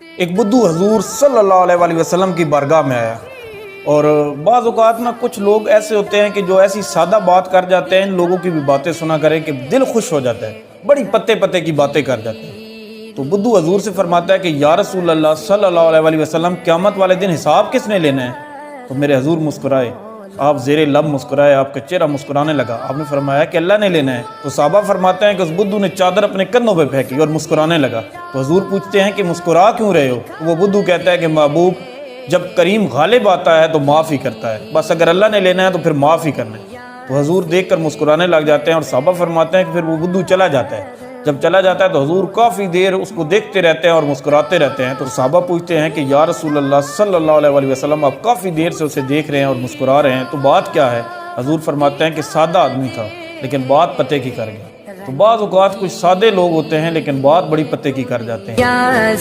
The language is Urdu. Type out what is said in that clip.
ایک بدو حضور صلی اللہ علیہ وسلم کی بارگاہ میں آیا، اور بعض اوقات نا کچھ لوگ ایسے ہوتے ہیں کہ جو ایسی سادہ بات کر جاتے ہیں، ان لوگوں کی بھی باتیں سنا کریں کہ دل خوش ہو جاتا ہے، بڑی پتے پتے کی باتیں کر جاتے ہیں۔ تو بدو حضور سے فرماتا ہے کہ یا رسول اللہ صلی اللہ علیہ وسلم، قیامت والے دن حساب کس نے لینا ہے؟ تو میرے حضور مسکرائے، آپ زیر لب مسکرائے، آپ کا چہرہ مسکرانے لگا۔ آپ نے فرمایا کہ اللہ نے لینا ہے۔ تو صحابہ فرماتے ہیں کہ اس بدو نے چادر اپنے کندھوں پہ پھینکی اور مسکرانے لگا۔ تو حضور پوچھتے ہیں کہ مسکرا کیوں رہے ہو؟ تو وہ بدو کہتا ہے کہ محبوب، جب کریم غالب آتا ہے تو معاف ہی کرتا ہے، بس اگر اللہ نے لینا ہے تو پھر معاف ہی کرنا ہے۔ تو حضور دیکھ کر مسکرانے لگ جاتے ہیں، اور صحابہ فرماتے ہیں کہ پھر وہ بدو چلا جاتا ہے۔ جب چلا جاتا ہے تو حضور کافی دیر اس کو دیکھتے رہتے ہیں اور مسکراتے رہتے ہیں۔ تو صحابہ پوچھتے ہیں کہ یا رسول اللہ صلی اللہ علیہ وسلم، آپ کافی دیر سے اسے دیکھ رہے ہیں اور مسکرا رہے ہیں، تو بات کیا ہے؟ حضور فرماتے ہیں کہ سادہ آدمی تھا لیکن بات پتے کی کر گیا۔ تو بعض اوقات کچھ سادے لوگ ہوتے ہیں لیکن بات بڑی پتے کی کر جاتے ہیں۔